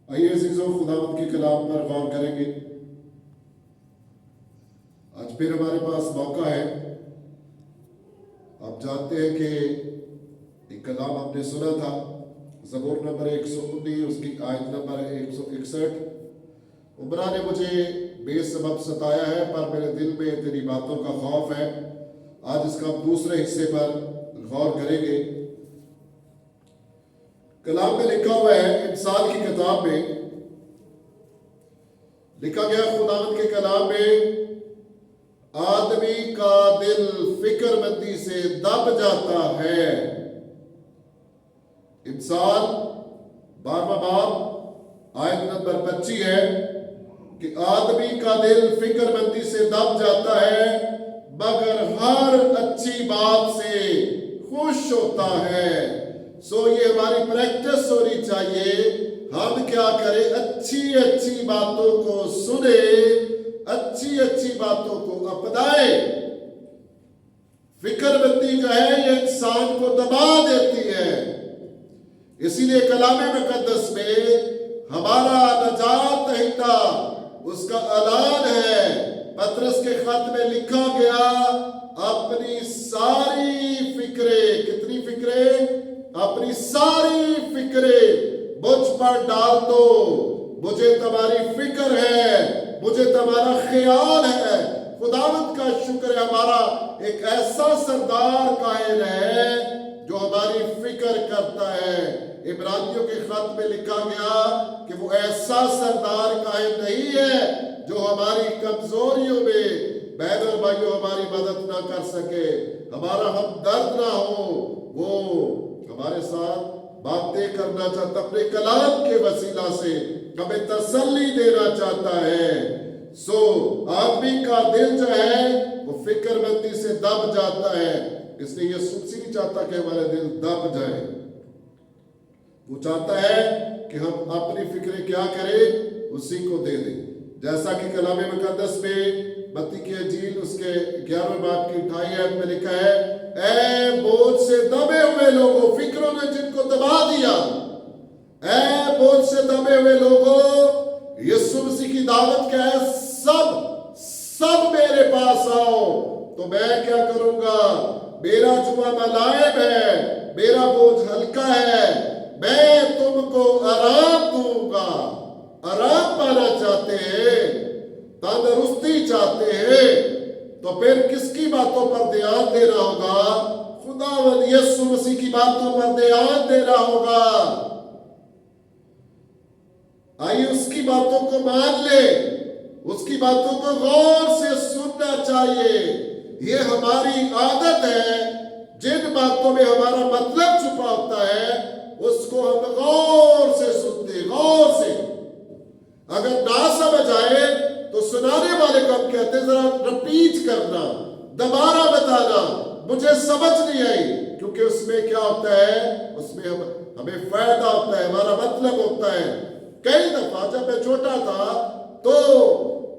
آئیے عزیزو خداوند کے کلام پر غور کریں گے۔ آج پھر ہمارے پاس موقع ہے۔ آپ جانتے ہیں کہ ایک کلام آپ نے سنا تھا، زبور نمبر 119 اس کی آیت نمبر 161۔ عمرہ نے مجھے بے سبب ستایا ہے پر میرے دل میں تیری باتوں کا خوف ہے۔ آج اس کا دوسرے حصے پر غور کریں گے۔ کلام میں لکھا ہوا ہے، انسان کی کتاب میں لکھا گیا خداوند کے کلام میں، آدمی کا دل فکر مندی سے دب جاتا ہے۔ انسان 12واں باب آیت نمبر 25 ہے کہ آدمی کا دل فکر مندی سے دب جاتا ہے مگر ہر اچھی بات سے خوش ہوتا ہے۔ یہ ہماری پریکٹس ہونی چاہیے۔ ہم کیا کریں؟ اچھی اچھی باتوں کو سنیں، اچھی اچھی باتوں کو اپنائیں۔ فکر مندی جو ہے یہ انسان کو دبا دیتی ہے۔ اسی لیے کلام مقدس میں ہمارا نجات دہندہ اس کا اعلان ہے۔ پطرس کے خط میں لکھا گیا، اپنی ساری فکریں، کتنی فکریں؟ اپنی ساری فکریں مجھ پر ڈال دو۔ مجھے تمہاری فکر ہے، مجھے تمہارا خیال ہے۔ خداوند کا شکر ہے، ہمارا ایک ایسا سردار قائل ہے جو ہماری فکر کرتا ہے۔ عبرانیوں کے خط میں لکھا گیا کہ وہ ایسا سردار قائل نہیں ہے جو ہماری کمزوریوں میں بہن اور بھائیوں ہماری مدد نہ کر سکے، ہمارا ہمدرد نہ ہو۔ وہ ہمارے ساتھ باتیں کرنا چاہتا، اپنے کلام کے وسیلہ سے ہمیں تسلی دینا چاہتا ہے۔ آدمی کا دل جو ہے وہ فکر مندی سے دب جاتا ہے۔ اس لیے یسوع مسیح نہیں چاہتا کہ ہمارے دل دب جائے، وہ چاہتا ہے کہ ہم اپنی فکریں کیا کریں؟ اسی کو دے دیں۔ جیسا کہ کلام مقدس میں متی کی انجیل اس کے 11 باب کی 28 آیت میں لکھا ہے، اے بوجھ سے دبے ہوئے لوگوں، فکروں نے جن کو دبا دیا، اے بوجھ سے دبے ہوئے لوگوں، یسوع مسیح کی دعوت کیا ہے؟ سب میرے پاس آؤ تو میں کیا کروں گا؟ میرا جمعہ ملائم ہے، میرا بوجھ ہلکا ہے، میں تم کو آرام دوں گا۔ آرام پانا چاہتے ہیں، تندرستی چاہتے ہیں، تو پھر کس کی باتوں پر دھیان دینا ہوگا؟ خداوند یسوع مسیح کی باتوں پر دھیان دینا ہوگا۔ آئیے اس کی باتوں کو مان لے، اس کی باتوں کو غور سے سننا چاہیے۔ یہ ہماری عادت ہے، جن باتوں میں ہمارا مطلب چھپا ہوتا ہے اس کو ہم غور سے سنتے، غور سے۔ اگر نہ سمجھ آئے تو سنانے والے کو ہم کہتے ہیں ذرا رپیٹ کرنا، دوبارہ بتانا، مجھے سمجھ نہیں آئی، کیونکہ اس میں کیا ہوتا ہے؟ اس میں ہمیں فائدہ ہوتا ہے، ہمارا مطلب ہوتا ہے۔ کئی دفعہ جب میں چھوٹا تھا تو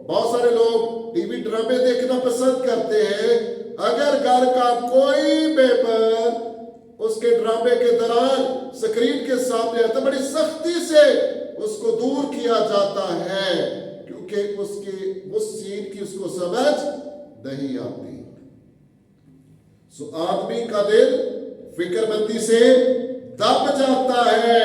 بہت سارے لوگ ٹی وی ڈرامے دیکھنا پسند کرتے ہیں۔ اگر گھر کا کوئی ممبر اس کے ڈرامے کے دوران سکرین کے سامنے آتا، بڑی سختی سے اس کو دور کیا جاتا ہے، کیونکہ اس سین کی اس کو سمجھ نہیں آتی۔ آدمی کا دل فکر مندی سے دب جاتا ہے۔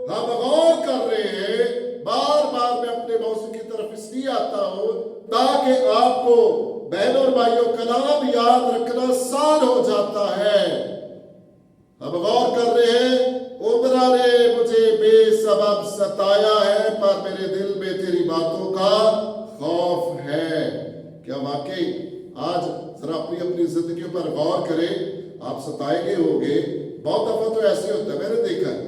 ہم غور کر رہے ہیں، بار بار میں اپنے موضوع کی طرف اس لیے آتا ہوں تاکہ آپ کو بہن اور بھائیوں کلام یاد رکھنا آسان ہو جاتا ہے۔ ہم غور کر رہے ہیں، عمرہ نے مجھے بے سبب ستایا ہے پر میرے دل میں تیری باتوں کا خوف ہے۔ کیا واقعی آج ذرا اپنی زندگیوں پر غور کریں، آپ ستائے گئے ہوگے۔ بہت دفعہ تو ایسے ہوتا ہے، میں نے دیکھا ہے،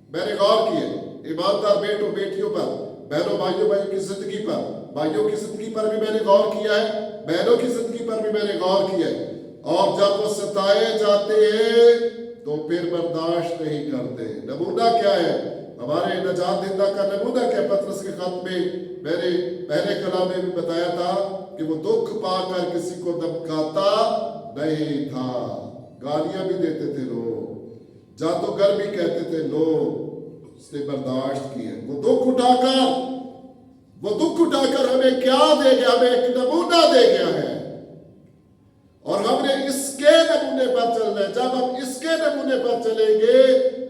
میں نے غور کیا، ایماندار بیٹوں بیٹیوں پر، بہنوں بھائیوں کی زندگی پر، بھائیوں کی زندگی پر بھی میں نے غور کیا ہے، بہنوں کی زندگی پر بھی میں نے غور کیا ہے۔ اور جب وہ ستائے جاتے ہیں تو پھر برداشت نہیں کرتے۔ نمونہ کیا ہے؟ ہمارے نجات دہندہ کا نمونہ کیا؟ پطرس کے خط میں میں نے پہلے کلام میں بھی بتایا تھا کہ وہ دکھ پا کر کسی کو دمکاتا نہیں تھا۔ گالیاں بھی دیتے تھے لوگ، جادوگر بھی کہتے تھے لوگ، اس نے برداشت کی ہے. وہ دکھ اٹھا کر ہمیں کیا دے گیا؟ ہمیں ایک نمونہ دے گیا ہے اور ہم نے اس کے نمونے پر چلنا ہے. جب ہم اس کے نمونے پر چلیں گے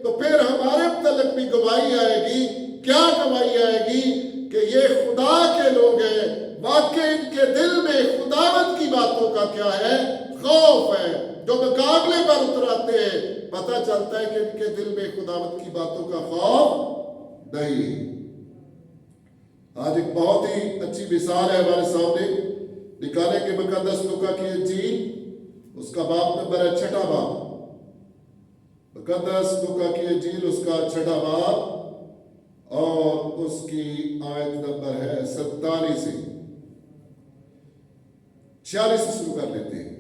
تو پھر ہمارے متعلق بھی گواہی آئے گی. کیا گواہی آئے گی؟ کہ یہ خدا کے لوگ ہیں. واقعی ان کے دل میں خداوند کی باتوں کا کیا ہے؟ خوف ہے. جو مقابلے پر اتراتے ہیں پتہ چلتا ہے کہ ان کے دل میں خداوند کی باتوں کا خوف نہیں. آج ایک بہت ہی اچھی مثال ہے ہمارے سامنے. نکالے کہ مقدس لوکا کی انجیل اس کا باب نمبر ہے 6 باب. مقدس لوکا کی انجیل اس کا 6 باب اور اس کی آیت نمبر ہے 47 سے 46 سے شروع کر لیتے ہیں.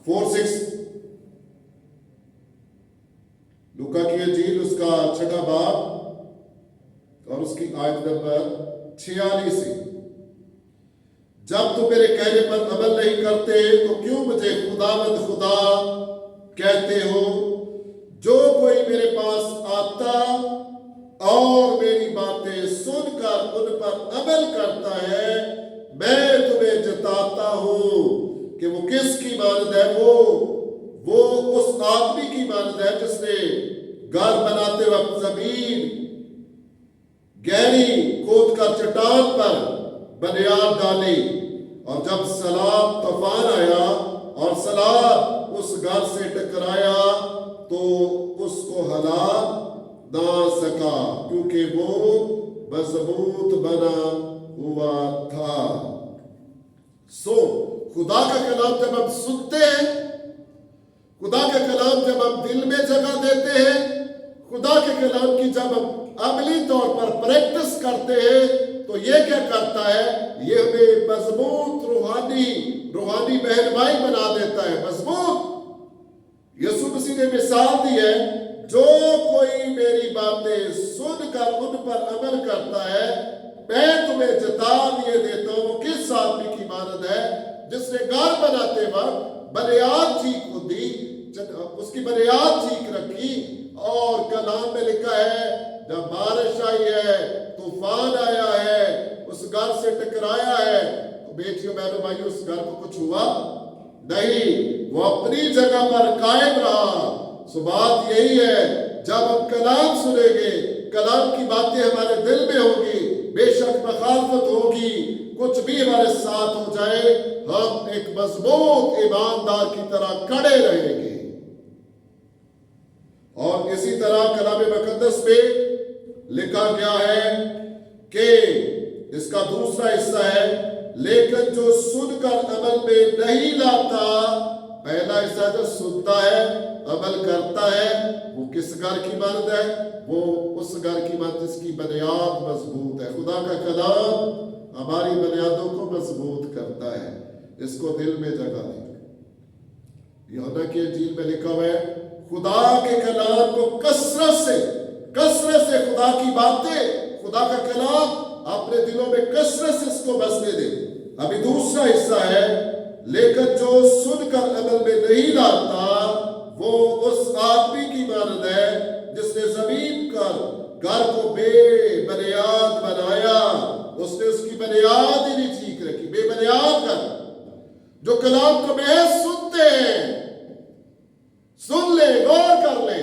4-6 لوکا کی انجیل اس کا 6 باب اور اس کی آیت نمبر 46 سے. جب تم میرے کہنے پر عمل نہیں کرتے تو کیوں مجھے خداوند خدا کہتے ہو؟ جو کوئی میرے پاس آتا اور میری باتیں سن کر ان پر عمل کرتا ہے میں تمہیں جتاتا ہوں کہ وہ کس کی مانند ہے. وہ اس آدمی کی مانند ہے جس نے گھر بناتے وقت زمین گہری کھود کر چٹان پر بنیاد ڈالی اور جب سیلاب طوفان آیا اور سیلاب اس گھر سے ٹکرایا تو اس کو ہلا نہ سکا کیونکہ وہ مضبوط بنا ہوا تھا. خدا کا کلام جب ہم سنتے ہیں، خدا کا کلام جب ہم دل میں جگہ دیتے ہیں، خدا کے کلام کی جب ہم عملی طور پر پریکٹس کرتے ہیں تو یہ کیا کرتا ہے؟ یہ ہمیں مضبوط روحانی مہربانی بنا دیتا ہے. مضبوط یسوع مسیح نے مثال دی ہے، جو کوئی میری باتیں سن کر ان پر عمل کرتا ہے میں تمہیں جتا دیے دیتا ہوں. وہ کس آدمی کی مانند ہے جس نے گھر بناتے وقت بنیاد ٹھیک ہوتی، اس کی بنیاد ٹھیک رکھی اور کلام میں لکھا ہے جب بارش آئی ہے، طوفان آیا ہے، اس گھر سے ٹکرایا ہے تو بیٹیوں بہنوں بھائیوں اس گھر کو کچھ ہوا نہیں، وہ اپنی جگہ پر قائم رہا. بات یہی ہے جب ہم کلام سنیں گے، کلام کی باتیں ہمارے دل میں ہوگی، بے شک مخالفت ہوگی، کچھ بھی ہمارے ساتھ ہو جائے ہم ایک مضبوط ایماندار کی طرح کھڑے رہیں گے. اور اسی طرح کلام مقدس میں لکھا گیا ہے کہ اس کا دوسرا حصہ ہے لیکن جو سن کر عمل میں نہیں لاتا. پہلا حصہ جو سنتا ہے عمل کرتا ہے وہ کس گھر کی مانند ہے؟ وہ اس گھر کی مانند جس کی بنیاد مضبوط ہے. خدا کا کلام ہماری بنیادوں کو مضبوط کرتا ہے. اس کو دل میں جگہ دیں. یوحنا کی انجیل میں لکھا ہوا ہے خدا کے کلام کو کثرت سے خدا کی باتیں، خدا کا کلام اپنے دلوں میں کثرت سے اس کو بسنے دے. ابھی دوسرا حصہ ہے لیکن جو سن کر عمل میں نہیں لاتا وہ اس آدمی کی مانند ہے جس نے زمین پر گھر کو بے بنیاد بنایا. اس نے اس کی بنیاد ہی نہیں ٹھیک رکھی. بے بنیاد گھر جو کلام کو محض سنتے ہیں، سن لے، غور کر لے،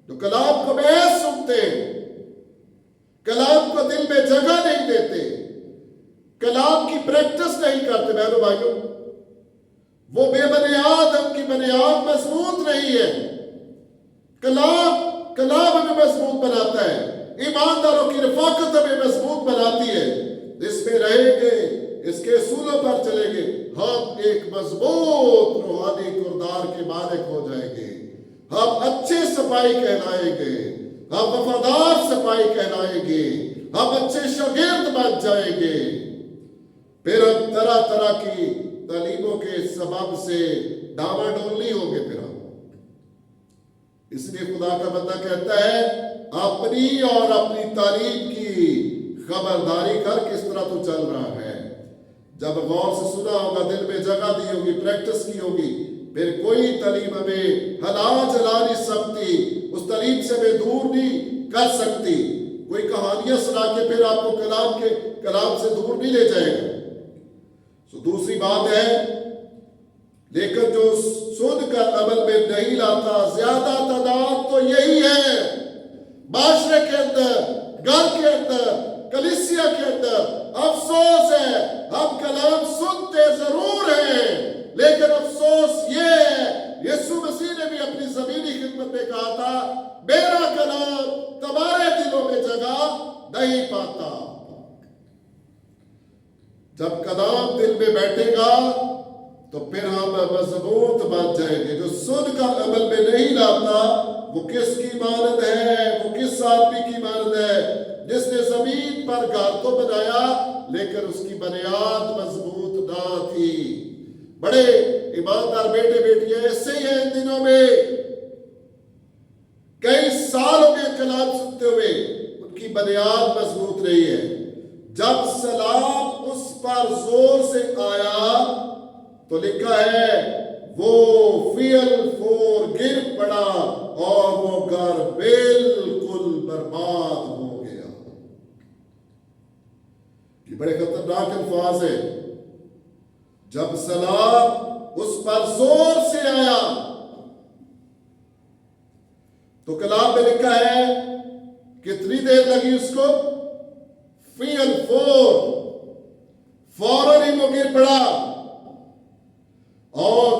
جو کلام کو محض سنتے ہیں، کلام کو دل میں جگہ نہیں دیتے، کلام کی پریکٹس نہیں کرتے بہنوں بھائیوں، وہ بے بنیاد، ان کی بنیاد مضبوط نہیں ہے. کلام ہمیں مضبوط بناتا ہے، ایمانداروں کی رفاقت ہمیں مضبوط بناتی ہے. اس میں رہیں گے، اس کے اصولوں پر چلیں گے، ہم ایک مضبوط روحانی کردار کے مالک ہو جائیں گے. ہم اچھے سپاہی کہلائیں گے، ہم وفادار سپاہی کہلائیں گے، ہم اچھے شاگرد بن جائیں گے. پھر ہم طرح طرح کی تعلیموں کے سبب سے ڈاما ڈول نہیں ہوں گے. پھر ہم اس لیے خدا کا بندہ کہتا ہے اپنی اور اپنی تعلیم کی خبرداری کر کس طرح تو چل رہا ہے. جب غور سے سنا ہوگا، دل میں جگہ دی ہوگی، پریکٹس کی ہوگی، پھر کوئی تعلیم ہمیں ہلا جلا نہیں سکتی، اس تعلیم سے ہمیں دور نہیں کر سکتی۔ کوئی کہانیاں سنا کے پھر آپ کو کلام سے دور نہیں لے جائے گا۔ دوسری بات ہے، لیکن جو سن کر عمل میں نہیں لاتا، زیادہ تعداد تو یہی ہے معاشرے کے اندر، گھر کے اندر، کلیسیا کے اندر۔ افسوس ہے، ہم کلام سنتے ضرور ہیں، لیکن افسوس یہ ہے، یسوع مسیح نے بھی اپنی زمینی خدمت میں کہا تھا، میرا کلام تمہارے دلوں میں جگہ نہیں پاتا۔ جب کلام دل میں بیٹھے گا تو پھر ہم مضبوط بن جائیں گے۔ جو سن کر عمل میں نہیں لاتا، وہ کس کی مانند ہے؟ وہ کس آدمی کی مانند ہے جس نے زمین پر گھر تو بنایا لیکن اس کی بنیاد مضبوط نہ تھی۔ بڑے ایماندار بیٹے بیٹیاں ایسے ہی ہیں ان دنوں میں، کئی سالوں کے کلام سنتے ہوئے ان کی بنیاد مضبوط نہیں ہے۔ جب سلام اس پر زور سے آیا تو لکھا ہے وہ فیل فور گر پڑا اور وہ گھر بالکل برباد ہو گیا۔ یہ بڑے خطرناک الفاظ ہیں۔ جب سلام اس پر زور سے آیا تو کلام میں لکھا ہے کتنی دیر لگی اس کو؟ فیل فور، فوراً ہی وہ گر پڑا اور